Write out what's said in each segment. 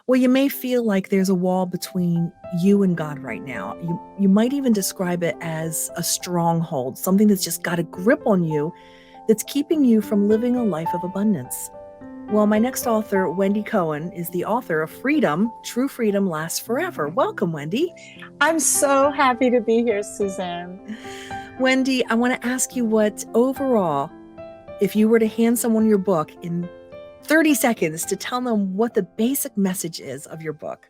Well, you may feel like there's a wall between you and God right now. You might even describe it as a stronghold, something that's just got a grip on you that's keeping you from living a life of abundance. Well, my next author, Wendy Cohen, is the author of Freedom, True Freedom Lasts Forever. Welcome, Wendy. I'm so happy to be here, Suzanne. Wendy, I want to ask you what overall, if you were to hand someone your book in 30 seconds to tell them what the basic message is of your book.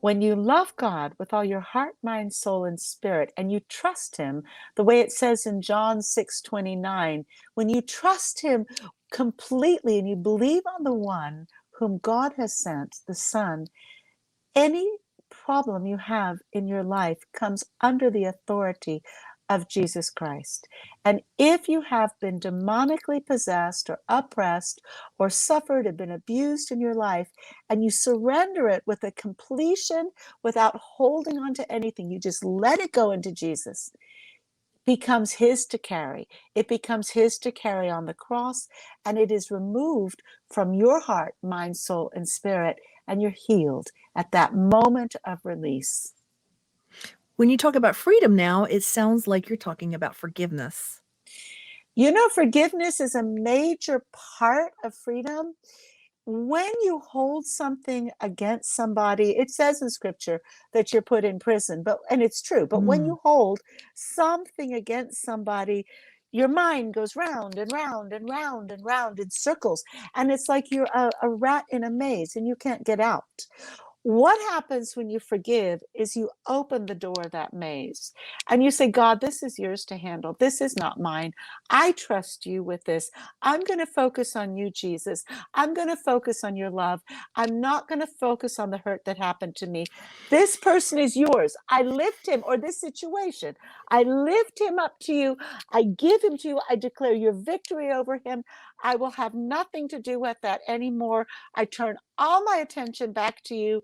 When you love God with all your heart, mind, soul, and spirit, and you trust Him, the way it says in John 6:29, when you trust Him completely and you believe on the one whom God has sent, the Son, any problem you have in your life comes under the authority of Jesus Christ. And if you have been demonically possessed or oppressed or suffered and been abused in your life, and you surrender it with a completion without holding on to anything, you just let it go into Jesus, becomes his to carry. It becomes his to carry on the cross, and it is removed from your heart, mind, soul, and spirit, and you're healed at that moment of release. When you talk about freedom now, it sounds like you're talking about forgiveness. You know, forgiveness is a major part of freedom. When you hold something against somebody, it says in scripture that you're put in prison, and it's true, but when Mm. you hold something against somebody, your mind goes round and round and round and round in circles. And it's like you're a rat in a maze and you can't get out. What happens when you forgive is you open the door of that maze and you say, God, this is yours to handle. This is not mine. I trust you with this. I'm going to focus on you, Jesus. I'm going to focus on your love. I'm not going to focus on the hurt that happened to me. This person is yours. I lift him, or this situation, I lift him up to you. I give him to you. I declare your victory over him. I will have nothing to do with that anymore. I turn all my attention back to you.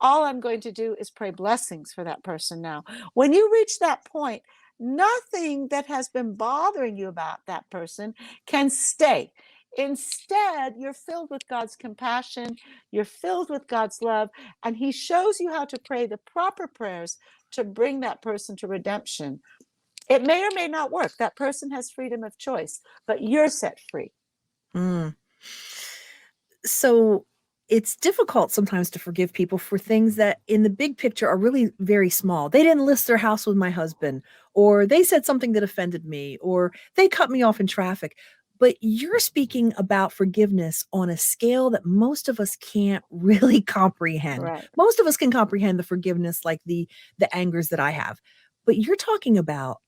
All I'm going to do is pray blessings for that person now. When you reach that point, nothing that has been bothering you about that person can stay. Instead, you're filled with God's compassion, you're filled with God's love, and He shows you how to pray the proper prayers to bring that person to redemption. It may or may not work. That person has freedom of choice, but you're set free. Mm. So it's difficult sometimes to forgive people for things that in the big picture are really very small. They didn't list their house with my husband, or they said something that offended me, or they cut me off in traffic. But you're speaking about forgiveness on a scale that most of us can't really comprehend. Right. Most of us can comprehend the forgiveness like the angers that I have. But you're talking about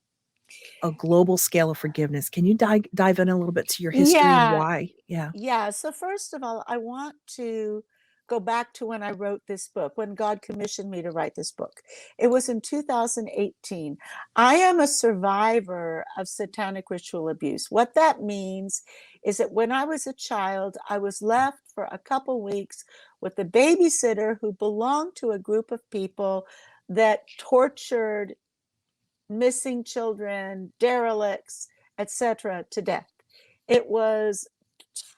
a global scale of forgiveness. Can you dive in a little bit to your history and Yeah. why? Yeah. Yeah. So, first of all, I want to go back to when I wrote this book, when God commissioned me to write this book. It was in 2018. I am a survivor of satanic ritual abuse. What that means is that when I was a child, I was left for a couple weeks with a babysitter who belonged to a group of people that tortured missing children, derelicts, etc., to death. It was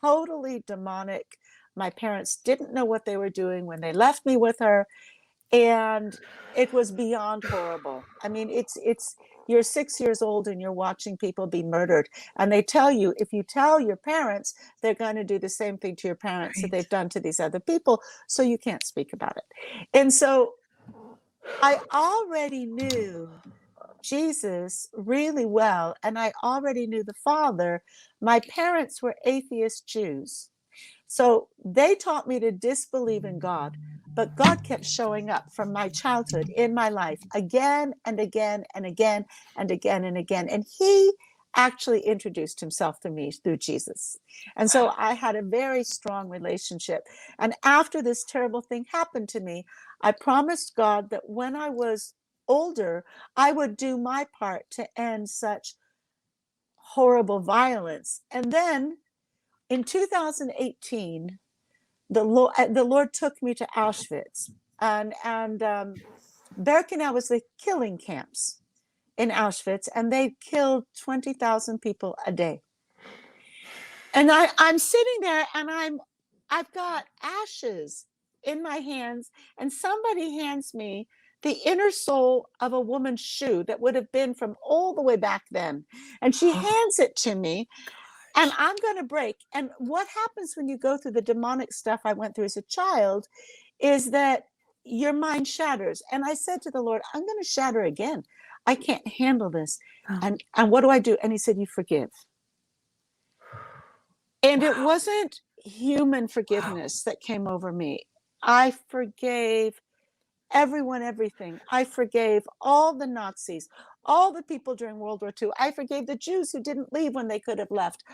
totally demonic. My parents didn't know what they were doing when they left me with her, and it was beyond horrible. I mean, it's you're 6 years old and you're watching people be murdered, and they tell you, if you tell your parents, they're going to do the same thing to your parents that Right. they've done to these other people, so you can't speak about it. And so I already knew Jesus really well, and I already knew the Father. My parents were atheist Jews. So they taught me to disbelieve in God, but God kept showing up from my childhood in my life again and again and again and again and again. And He actually introduced Himself to me through Jesus. And so I had a very strong relationship. And after this terrible thing happened to me, I promised God that when I was older, I would do my part to end such horrible violence. And then in 2018, the Lord took me to Auschwitz, and Birkenau was the killing camps in Auschwitz, and they killed 20,000 people a day. And I'm sitting there, and I've got ashes in my hands, and somebody hands me the inner sole of a woman's shoe that would have been from all the way back then. And she Oh hands it to me, and gosh. I'm going to break. And what happens when you go through the demonic stuff I went through as a child is that your mind shatters. And I said to the Lord, I'm going to shatter again. I can't handle this. Oh, And what do I do? And he said, you forgive. And it wow. wasn't human Wow. forgiveness that came over me. I forgave everyone, everything. I forgave all the Nazis, all the people during World War II. I forgave the Jews who didn't leave when they could have left.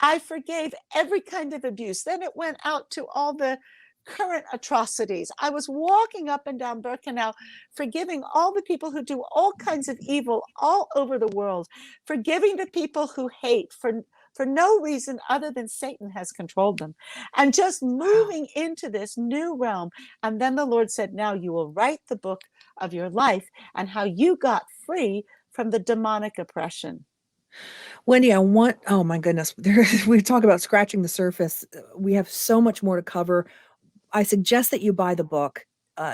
I forgave every kind of abuse. Then it went out to all the current atrocities. I was walking up and down Birkenau, forgiving all the people who do all kinds of evil all over the world, forgiving the people who hate for no reason other than Satan has controlled them, and just Wow. moving into this new realm. And then the Lord said, now you will write the book of your life and how you got free from the demonic oppression. Wendy, oh my goodness, we talk about scratching the surface. We have so much more to cover. I suggest that you buy the book.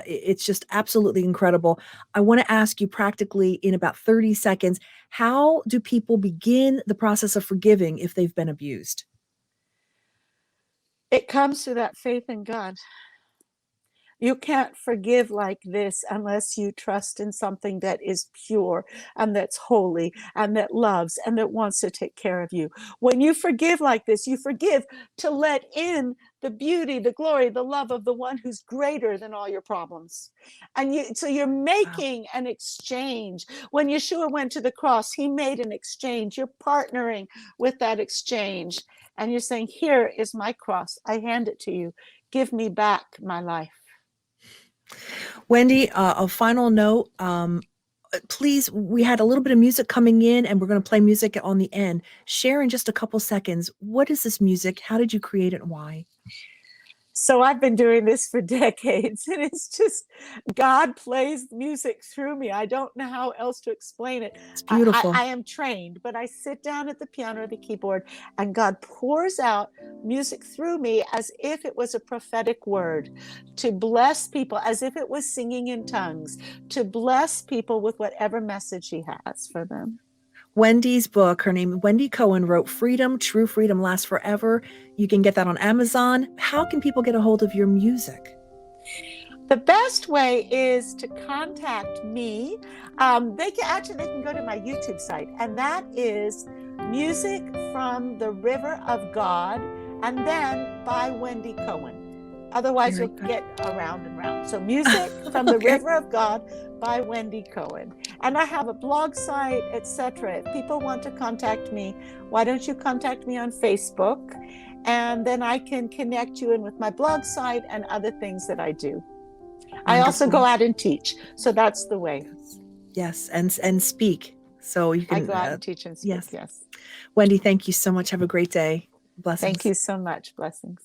It's just absolutely incredible. I want to ask you practically in about 30 seconds, how do people begin the process of forgiving if they've been abused? It comes to that faith in God. You can't forgive like this unless you trust in something that is pure and that's holy and that loves and that wants to take care of you. When you forgive like this, you forgive to let in the beauty, the glory, the love of the one who's greater than all your problems. So you're Wow. making an exchange. When Yeshua went to the cross, he made an exchange. You're partnering with that exchange. And you're saying, here is my cross. I hand it to you. Give me back my life. Wendy, a final note. Please, we had a little bit of music coming in, and we're going to play music on the end. Share in just a couple seconds. What is this music? How did you create it and why? So I've been doing this for decades, and it's just God plays music through me. I don't know how else to explain it. It's I beautiful. am trained, but I sit down at the piano or the keyboard, and God pours out music through me as if it was a prophetic word to bless people, as if it was singing in tongues, to bless people with whatever message He has for them. Wendy's book, her name, Wendy Cohen, wrote Freedom, True Freedom Lasts Forever. You can get that on Amazon. How can people get a hold of your music? The best way is to contact me. They can go to my YouTube site, and that is Music from the River of God, and then by Wendy Cohen. Otherwise, Very you'll good. get around and round. So, Music from the Okay. River of God by Wendy Cohen. And I have a blog site, etc. If people want to contact me, why don't you contact me on Facebook? And then I can connect you in with my blog site and other things that I do. I also go Wonderful. out and teach. So that's the way. Yes, and speak. So you I can, go out and teach and speak. yes. Yes. Wendy, thank you so much. Have a great day. Thank Blessings. you so much. Blessings.